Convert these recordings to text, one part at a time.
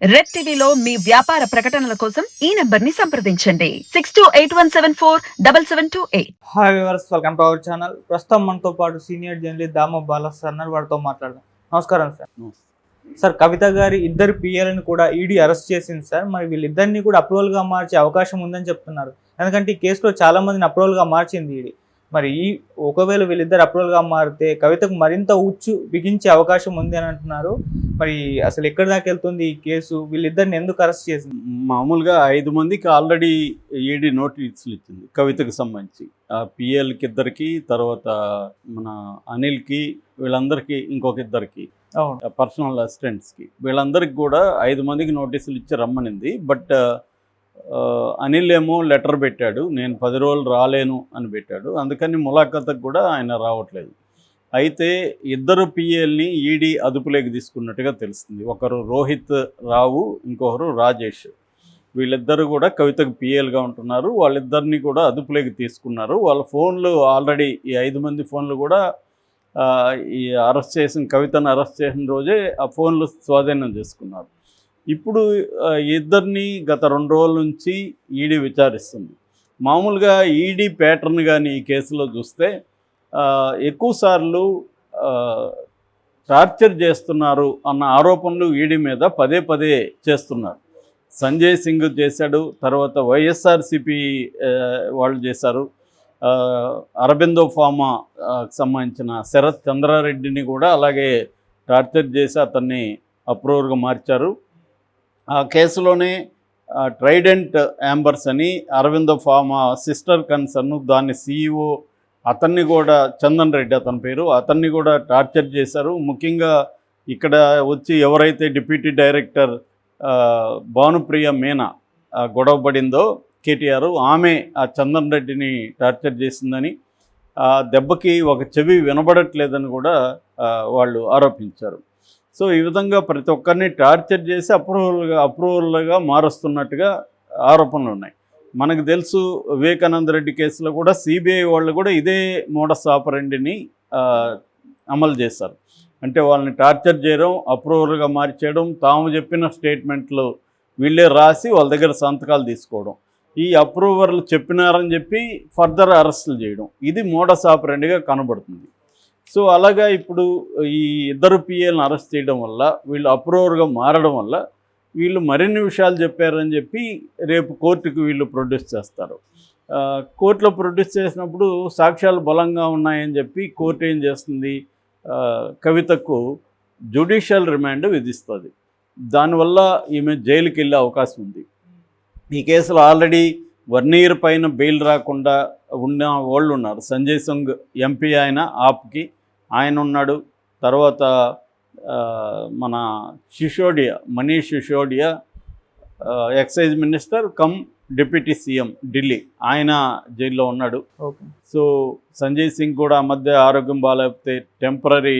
Red టీవీలో మీ వ్యాపార ప్రకటనల కోసం ఈ నంబర్ ని సంప్రదించండి 6281747728. Hi viewers, welcome to our channel. ప్రస్తుతం మనతో పాటు సీనియర్ జర్నలిస్ట్ దామ బాలస్ సార్ ఉన్నారు. వారితో మాట్లాడదాం. నమస్కారం సార్. సార్, కవిత గారి ఇద్దరు పిఎల్ని కూడా ఈడీ అరెస్ట్ చేసింది సార్. మరి వీళ్ళిద్దరిని కూడా అప్రూవల్గా మార్చే అవకాశం ఉందని చెప్తున్నారు. ఎందుకంటే ఈ కేసులో చాలా మందిని అప్రూవల్గా మార్చింది ఈడీ. మరి ఒకవేళ వీళ్ళిద్దరు అప్రూవల్గా మారితే కవితకు మరింత ఉచ్చు బిగించే అవకాశం ఉంది అని అంటున్నారు. మరి అసలు ఎక్కడి దాకా వెళ్తుంది ఈ కేసు? వీళ్ళిద్దరిని ఎందుకు అరెస్ట్ చేసింది? మామూలుగా 5 మందికి ఆల్రెడీ ఈడీ నోటీసులు ఇచ్చింది కవితకు సంబంధించి. ఆ పిఎల్కి ఇద్దరికి, తర్వాత మన అనిల్కి, వీళ్ళందరికీ ఇంకొక ఇద్దరికి పర్సనల్ అసిస్టెంట్స్కి, వీళ్ళందరికీ కూడా 5 మందికి నోటీసులు ఇచ్చి రమ్మనింది. బట్ అనిల్ ఏమో లెటర్ పెట్టాడు, నేను 10 రోజులు రాలేను అని పెట్టాడు. అందుకని ములాఖాతకు కూడా ఆయన రావట్లేదు. అయితే ఇద్దరు పిఎల్ని ఈడీ అదుపులోకి తీసుకున్నట్టుగా తెలుస్తుంది. ఒకరు రోహిత్ రావు, ఇంకొకరు రాజేష్. వీళ్ళిద్దరూ కూడా కవితకు పిఎల్గా ఉంటున్నారు. వాళ్ళిద్దరిని కూడా అదుపులోకి తీసుకున్నారు. వాళ్ళ ఫోన్లు ఆల్రెడీ ఈ 5 మంది ఫోన్లు కూడా ఈ కవితను అరెస్ట్ చేసిన రోజే ఆ ఫోన్లు స్వాధీనం చేసుకున్నారు. ఇప్పుడు ఇద్దరిని గత 2 రోజుల నుంచి ఈడీ విచారిస్తుంది. మామూలుగా ఈడీ ప్యాటర్న్ కానీ ఈ కేసులో చూస్తే ఎక్కువసార్లు టార్చర్ చేస్తున్నారు అన్న ఆరోపణలు ఈడీ మీద పదే పదే చేస్తున్నారు. సంజయ్ సింగ్ చేశాడు, తర్వాత వైఎస్ఆర్సిపి వాళ్ళు చేశారు, అరబిందో ఫార్మా సంబంధించిన శరత్ చంద్రారెడ్డిని కూడా అలాగే టార్చర్ చేసి అతన్ని అప్రూవర్గా మార్చారు. ఆ కేసులోనే ట్రైడెంట్ యాంబర్స్ అని అరవిందో ఫార్మా సిస్టర్ కన్సర్న్, దాని సిఇఓ అతన్ని కూడా, చందన్ రెడ్డి అతని పేరు, అతన్ని కూడా టార్చర్ చేశారు. ముఖ్యంగా ఇక్కడ వచ్చి ఎవరైతే డిప్యూటీ డైరెక్టర్ భానుప్రియ మీనా గొడవ పడిందో కేటీఆర్, ఆమె ఆ చందన్ రెడ్డిని టార్చర్ చేసిందని, ఆ దెబ్బకి ఒక చెవి వినబడట్లేదని కూడా వాళ్ళు ఆరోపించారు. సో ఈ విధంగా ప్రతి ఒక్కరిని టార్చర్ చేసి అప్రూవల్గా మారుస్తున్నట్టుగా ఆరోపణలు ఉన్నాయి. మనకు తెలుసు, వివేకానంద రెడ్డి కేసులో కూడా సిబిఐ వాళ్ళు కూడా ఇదే మోడస్ ఆపరెండిని అమలు చేశారు. అంటే వాళ్ళని టార్చర్ చేయడం, అప్రూవర్గా మార్చేయడం, తాము చెప్పిన స్టేట్మెంట్లు వీళ్ళే రాసి వాళ్ళ దగ్గర సంతకాలు తీసుకోవడం, ఈ అప్రూవర్లు చెప్పినారని చెప్పి ఫర్దర్ అరెస్టులు చేయడం, ఇది మోడస్ ఆపరెండిగా కనబడుతుంది. సో అలాగా ఇప్పుడు ఈ ఇద్దరు పిఎల్ని అరెస్ట్ చేయడం వల్ల, వీళ్ళు అప్రూవర్గా మారడం వల్ల వీళ్ళు మరిన్ని విషయాలు చెప్పారని చెప్పి రేపు కోర్టుకు వీళ్ళు ప్రొడ్యూస్ చేస్తారు. కోర్టులో ప్రొడ్యూస్ చేసినప్పుడు సాక్ష్యాలు బలంగా ఉన్నాయని చెప్పి కోర్టు ఏం చేస్తుంది, కవితకు జ్యుడిషియల్ రిమాండ్ విధిస్తుంది. దానివల్ల ఈమె జైలుకి వెళ్ళే అవకాశం ఉంది. ఈ కేసులో ఆల్రెడీ 1 year పైన బెయిల్ రాకుండా ఉన్న వాళ్ళు ఉన్నారు. సంజయ్ సింగ్ ఎంపీ, ఆయన ఆప్కి ఆయన ఉన్నాడు. తర్వాత మన Manish Sisodia excise minister cum deputy CM Delhi, ఆయన జైల్లో ఉన్నాడు. సో సంజయ్ సింగ్ కూడా ఆ మధ్య ఆరోగ్యం బాగాలేకపోతే టెంపరీ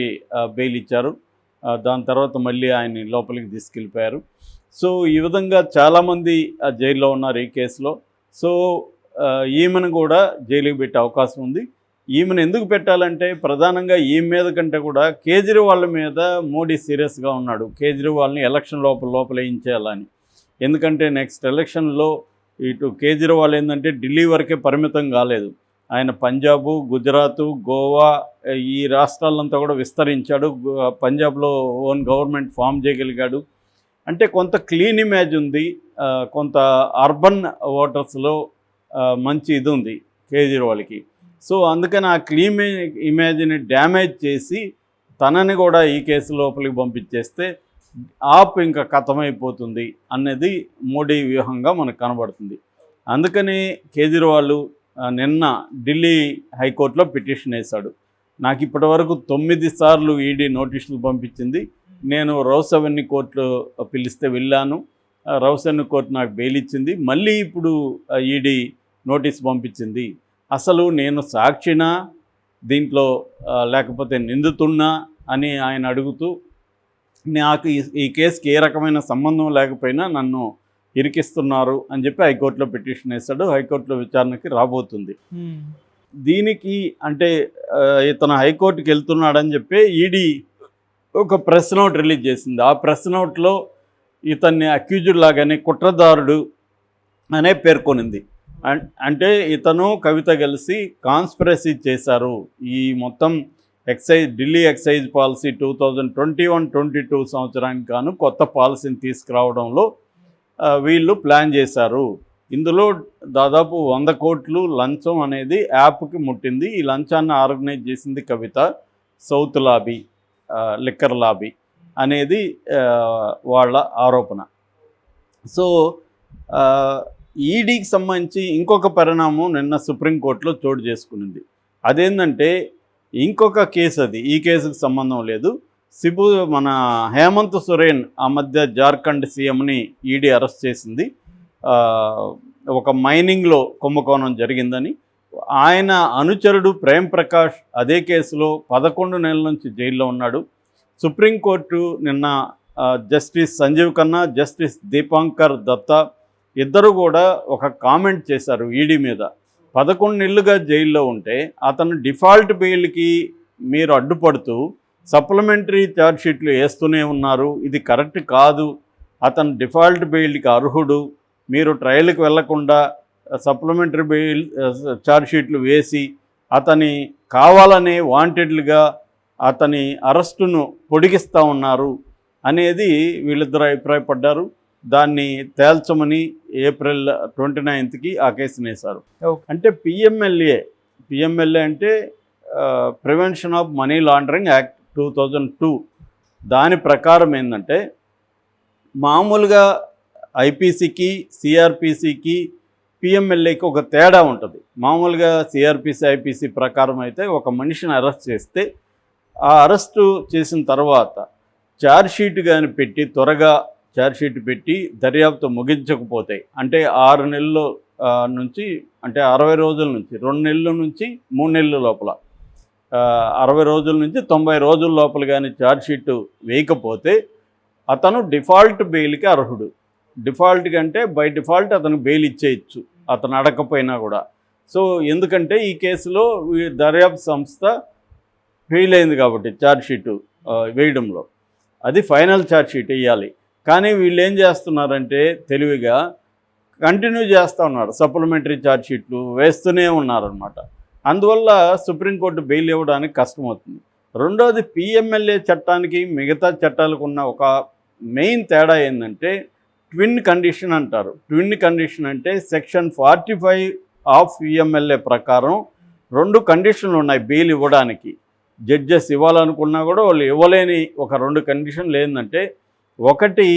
బెయిల్ ఇచ్చారు. దాని తర్వాత మళ్ళీ ఆయన్ని లోపలికి తీసుకెళ్ళిపోయారు. సో ఈ విధంగా చాలామంది జైల్లో ఉన్నారు ఈ కేసులో. సో ఈమెను కూడా జైలుకి పెట్టే అవకాశం ఉంది. ఈమెను ఎందుకు పెట్టాలంటే ప్రధానంగా ఈమె మీద కంటే కూడా కేజ్రీవాల్ మీద మోడీ సీరియస్గా ఉన్నాడు. కేజ్రీవాల్ని ఎలక్షన్ లోపల వేయించేయాలని. ఎందుకంటే నెక్స్ట్ ఎలక్షన్లో ఇటు కేజ్రీవాల్ ఏంటంటే ఢిల్లీ వరకే పరిమితం కాలేదు. ఆయన పంజాబు, గుజరాత్, గోవా ఈ రాష్ట్రాలంతా కూడా విస్తరించాడు. పంజాబ్లో ఓన్ గవర్నమెంట్ ఫామ్ చేయగలిగాడు. అంటే కొంత క్లీన్ ఇమేజ్ ఉంది, కొంత అర్బన్ ఓటర్స్లో మంచి ఇది ఉంది కేజ్రీవాల్కి. సో అందుకని ఆ క్లీన్ ఇమేజ్ని డ్యామేజ్ చేసి తనని కూడా ఈ కేసు లోపలికి పంపించేస్తే ఆప్ ఇంకా ఖతమైపోతుంది అనేది మోడీ వ్యూహంగా మనకు కనబడుతుంది. అందుకని కేజ్రీవాల్ నిన్న ఢిల్లీ హైకోర్టులో పిటిషన్ వేశాడు. నాకు ఇప్పటివరకు 9 సార్లు ఈడీ నోటీసులు పంపించింది. నేను రౌస్ అవెన్యూ కోర్టు పిలిస్తే వెళ్ళాను, రౌస్ అవెన్యూ కోర్టు నాకు బెయిల్ ఇచ్చింది, మళ్ళీ ఇప్పుడు ఈడీ నోటీస్ పంపించింది. అసలు నేను సాక్షినా దీంట్లో లేకపోతే నిందితున్నా అని ఆయన అడుగుతూ, నాకు ఈ కేసుకి ఏ రకమైన సంబంధం లేకపోయినా నన్ను ఇరికిస్తున్నారు అని చెప్పి హైకోర్టులో పిటిషన్ వేశాడు. హైకోర్టులో విచారణకి రాబోతుంది. దీనికి అంటే ఇతను హైకోర్టుకి వెళ్తున్నాడని చెప్పి ఈడీ ఒక ప్రెస్ నోట్ రిలీజ్ చేసింది. ఆ ప్రెస్ నోట్లో ఇతన్ని అక్యూజ్డ్ లాగానే కుట్రదారుడు అనే పేర్కొనింది. అంటే ఇతను కవిత కలిసి కాన్స్పిరసీ చేశారు. ఈ మొత్తం ఢిల్లీ ఎక్సైజ్ పాలసీ 2021-22 సంవత్సరానికి గాను కొత్త పాలసీని తీసుకురావడంలో వీళ్ళు ప్లాన్ చేశారు. ఇందులో దాదాపు 100 కోట్లు లంచం అనేది యాప్కి ముట్టింది. ఈ లంచాన్ని ఆర్గనైజ్ చేసింది కవిత. సౌత్ లాబీ, లిక్కర్ లాబీ అనేది వాళ్ళ ఆరోపణ. సో ఈడీకి సంబంధించి ఇంకొక పరిణామం నిన్న సుప్రీంకోర్టులో చోటు చేసుకునింది. అదేంటంటే ఇంకొక కేసు, అది ఈ కేసుకు సంబంధం లేదు. మన హేమంత్ సోరెన్ ఆ మధ్య జార్ఖండ్ సీఎంని ఈడీ అరెస్ట్ చేసింది. ఒక మైనింగ్లో కుంభకోణం జరిగిందని. ఆయన అనుచరుడు ప్రేమ్ ప్రకాష్ అదే కేసులో 11 నెలల నుంచి జైల్లో ఉన్నాడు. సుప్రీంకోర్టు నిన్న జస్టిస్ సంజీవ్ ఖన్నా, జస్టిస్ దీపాంకర్ దత్తా ఇద్దరు కూడా ఒక కామెంట్ చేశారు ఈడీ మీద. 11 నెలలుగా జైల్లో ఉంటే అతను డిఫాల్ట్ బెయిల్కి మీరు అడ్డుపడుతూ సప్లిమెంటరీ ఛార్జ్షీట్లు వేస్తూనే ఉన్నారు. ఇది కరెక్ట్ కాదు. అతను డిఫాల్ట్ బెయిల్కి అర్హుడు. మీరు ట్రయల్కి వెళ్లకుండా సప్లిమెంటరీ బెయిల్ ఛార్జ్షీట్లు వేసి అతని కావాలనే వాంటెడ్లుగా అతని అరెస్టును పొడిగిస్తూ ఉన్నారు అనేది వీళ్ళిద్దరు అభిప్రాయపడ్డారు. దాన్ని తేల్చమని ఏప్రిల్ 29కి ఆ కేసును వేశారు. అంటే పిఎంఎల్ఏ అంటే prevention of money laundering act 2002 దాని ప్రకారం ఏంటంటే మామూలుగా ఐపీసీకి, సిఆర్పిసికి, పిఎంఎల్ఏకి ఒక తేడా ఉంటుంది. మామూలుగా సిఆర్పిసి, ఐపీసీ ప్రకారం అయితే ఒక మనిషిని అరెస్ట్ చేస్తే ఆ అరెస్టు చేసిన తర్వాత ఛార్జ్షీట్ కానీ పెట్టి త్వరగా ఛార్జ్షీట్ పెట్టి దర్యాప్తు ముగించకపోతే, అంటే 6 నెలల నుంచి, అంటే 60 రోజుల నుంచి 2 నెలల నుంచి 3 నెలల లోపల, 60 రోజుల నుంచి 90 రోజుల లోపల కానీ ఛార్జ్షీట్ వేయకపోతే అతను డిఫాల్ట్ బెయిల్కి అర్హుడు. డిఫాల్ట్ కంటే బై డిఫాల్ట్ అతను బెయిల్ ఇచ్చేయచ్చు అతను అడగకపోయినా కూడా. సో ఎందుకంటే ఈ కేసులో దర్యాప్తు సంస్థ ఫెయిల్ అయింది కాబట్టి ఛార్జ్షీట్ వేయడంలో, అది ఫైనల్ ఛార్జ్షీట్ వేయాలి. కానీ వీళ్ళు ఏం చేస్తున్నారంటే తెలివిగా కంటిన్యూ చేస్తూ ఉన్నారు, సప్లిమెంటరీ ఛార్జ్షీట్లు వేస్తూనే ఉన్నారనమాట. అందువల్ల సుప్రీంకోర్టు బెయిల్ ఇవ్వడానికి కష్టమవుతుంది. రెండోది, పిఎంఎల్ఏ చట్టానికి మిగతా చట్టాలకు ఉన్న ఒక మెయిన్ తేడా ఏంటంటే ట్విన్ కండిషన్ అంటారు. ట్విన్ కండిషన్ అంటే సెక్షన్ 45 ఆఫ్ పిఎంఎల్ఏ ప్రకారం 2 కండిషన్లు ఉన్నాయి బెయిల్ ఇవ్వడానికి. జడ్జెస్ ఇవ్వాలనుకున్నా కూడా వాళ్ళు ఇవ్వలేని ఒక 2 కండిషన్లు ఏంటంటే, ఒకటి,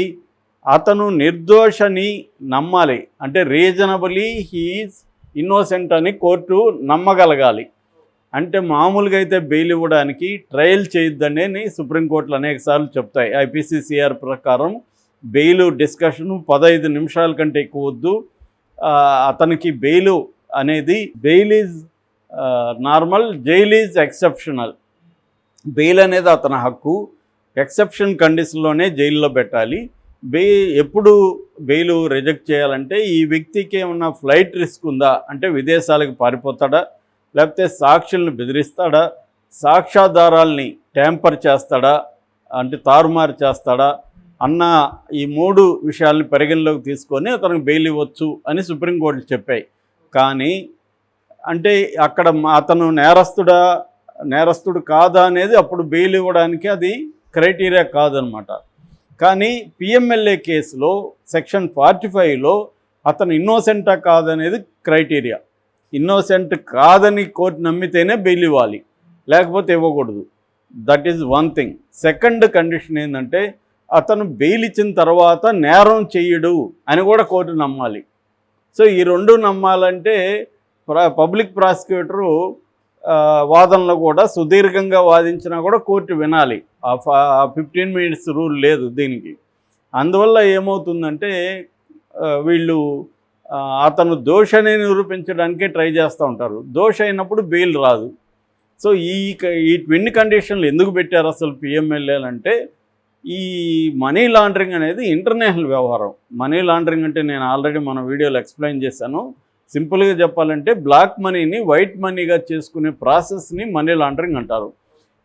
అతను నిర్దోషని నమ్మాలి, అంటే రీజనబుల్లీ హీఈస్ ఇన్నోసెంట్ అని కోర్టు నమ్మగలగాలి. అంటే మామూలుగా అయితే బెయిల్ ఇవ్వడానికి ట్రయల్ చేయొద్దని సుప్రీంకోర్టులు అనేకసార్లు చెప్తాయి. ఐపీసీసీఆర్ ప్రకారం బెయిల్ డిస్కషను 15 నిమిషాల కంటే ఎక్కువ వద్దు. అతనికి బెయిల్ అనేది, bail is normal, jail is exceptional. Bail అనేది అతని హక్కు, ఎక్సెప్షన్ కండిషన్లోనే జైల్లో పెట్టాలి. ఎప్పుడు బెయిల్ రిజెక్ట్ చేయాలంటే ఈ వ్యక్తికి ఏమన్నా ఫ్లైట్ రిస్క్ ఉందా, అంటే విదేశాలకు పారిపోతాడా, లేకపోతే సాక్షులను బెదిరిస్తాడా, సాక్ష్యాధారాల్ని ట్యాంపర్ చేస్తాడా, అంటే తారుమారు చేస్తాడా అన్న ఈ 3 విషయాల్ని పరిగణలోకి తీసుకొని అతనికి బెయిల్ ఇవ్వచ్చు అని సుప్రీంకోర్టు చెప్పాయి. కానీ అంటే అక్కడ అతను నేరస్తుడు కాదా అనేది అప్పుడు బెయిల్ ఇవ్వడానికి అది క్రైటీరియా కాదనమాట. కానీ పిఎంఎల్ఏ కేసులో సెక్షన్ 45లో అతను ఇన్నోసెంటా కాదనేది క్రైటీరియా. ఇన్నోసెంట్ కాదని కోర్టు నమ్మితేనే బెయిల్ ఇవ్వాలి, లేకపోతే ఇవ్వకూడదు. That is one thing. Second condition ఏంటంటే, అతను బెయిల్ ఇచ్చిన తర్వాత నేరం చెయ్యడు అని కూడా కోర్టు నమ్మాలి. సో ఈ 2 నమ్మాలంటే పబ్లిక్ ప్రాసిక్యూటరు వాదనలో కూడా సుదీర్ఘంగా వాదించినా కూడా కోర్టు వినాలి. 15 minutes రూల్ లేదు దీనికి. అందువల్ల ఏమవుతుందంటే వీళ్ళు అతను దోషని నిరూపించడానికే ట్రై చేస్తూ ఉంటారు. దోష అయినప్పుడు బెయిల్ రాదు. సో ఈ ట్విన్ కండిషన్లు ఎందుకు పెట్టారు అసలు పిఎంఎల్ఏలు అంటే, ఈ మనీ లాండరింగ్ అనేది ఇంటర్నేషనల్ వ్యవహారం. మనీ లాండరింగ్ అంటే నేను ఆల్రెడీ మన వీడియోలో ఎక్స్ప్లెయిన్ చేశాను. సింపుల్గా చెప్పాలంటే బ్లాక్ మనీని వైట్ మనీగా చేసుకునే ప్రాసెస్ని మనీ లాండరింగ్ అంటారు.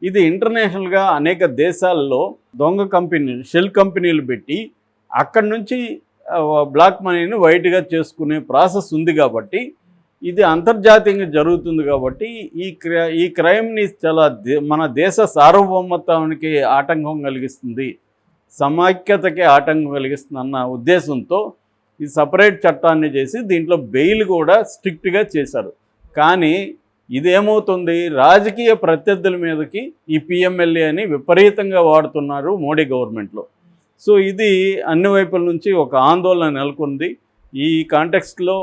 ఇది ఇంటర్నేషనల్గా అనేక దేశాల్లో దొంగ కంపెనీలు, షెల్ కంపెనీలు పెట్టి అక్కడి నుంచి బ్లాక్ మనీని వైట్గా చేసుకునే ప్రాసెస్ ఉంది కాబట్టి ఇది అంతర్జాతీయంగా జరుగుతుంది కాబట్టి ఈ క్రైమ్ని చాలా మన దేశ సార్వభౌమత్వానికి ఆటంకం కలిగిస్తుంది, సమాఖ్యతకి ఆటంకం కలిగిస్తుంది అన్న ఉద్దేశంతో ఈ సపరేట్ చట్టాన్ని చేసి దీంట్లో బెయిల్ కూడా స్ట్రిక్ట్గా చేశారు. కానీ ఇదేమవుతుంది, రాజకీయ ప్రత్యర్థుల మీదకి ఈ పిఎంఎల్ఏ అని విపరీతంగా వాడుతున్నారు మోడీ గవర్నమెంట్లో. సో ఇది అన్ని వైపుల నుంచి ఒక ఆందోళన నెలకొంది. ఈ కాంటెక్స్ట్లో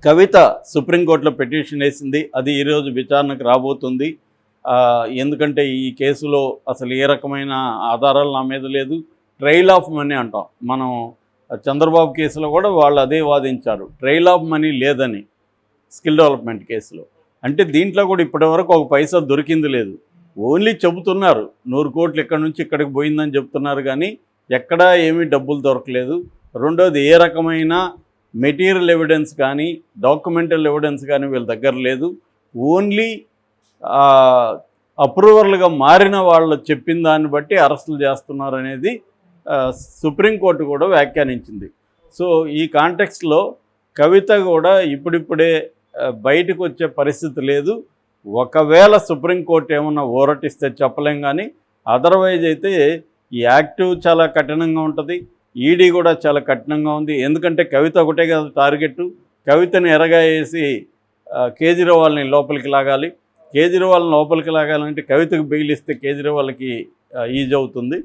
కవిత సుప్రీంకోర్టులో పిటిషన్ వేసింది, అది ఈరోజు విచారణకు రాబోతుంది. ఎందుకంటే ఈ కేసులో అసలు ఏ రకమైన ఆధారాలు నా మీద లేదు, ట్రయల్ ఆఫ్ మనీ అంటాం మనం. చంద్రబాబు కేసులో కూడా వాళ్ళు అదే వాదించారు, ట్రయల్ ఆఫ్ మనీ లేదని స్కిల్ డెవలప్మెంట్ కేసులో. అంటే దీంట్లో కూడా ఇప్పటివరకు ఒక పైసా దొరికింది లేదు, ఓన్లీ చెబుతున్నారు 100 కోట్లు ఇక్కడ నుంచి ఇక్కడికి పోయిందని చెప్తున్నారు, కానీ ఎక్కడా ఏమీ డబ్బులు దొరకలేదు. రెండోది ఏ రకమైన మెటీరియల్ ఎవిడెన్స్ కానీ డాక్యుమెంటల్ ఎవిడెన్స్ కానీ వీళ్ళ దగ్గర లేదు. ఓన్లీ అప్రూవర్లుగా మారిన వాళ్ళు చెప్పిన దాన్ని బట్టి అరెస్టులు చేస్తున్నారు అనేది సుప్రీంకోర్టు కూడా వ్యాఖ్యానించింది. సో ఈ కాంటెక్స్ట్లో కవిత కూడా ఇప్పుడిప్పుడే బయటకు వచ్చే పరిస్థితి లేదు. ఒకవేళ సుప్రీంకోర్టు ఏమన్నా ఊరటిస్తే చెప్పలేం, కానీ అదర్వైజ్ అయితే ఈ యాక్టివ్ చాలా కఠినంగా ఉంటుంది, ఈడీ కూడా చాలా కఠినంగా ఉంది. ఎందుకంటే కవిత ఒకటే కదా టార్గెట్, కవితని ఎరగా వేసి కేజ్రీవాల్ని లోపలికి లాగాలి. కేజ్రీవాల్ని లోపలికి లాగాలంటే కవితకు బెయిల్ ఇస్తే కేజ్రీవాల్కి ఈజీ అవుతుంది.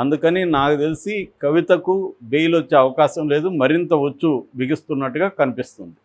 అందుకని నాకు తెలిసి కవితకు బెయిల్ వచ్చే అవకాశం లేదు, మరింత వచ్చు బిగిస్తున్నట్టుగా కనిపిస్తుంది.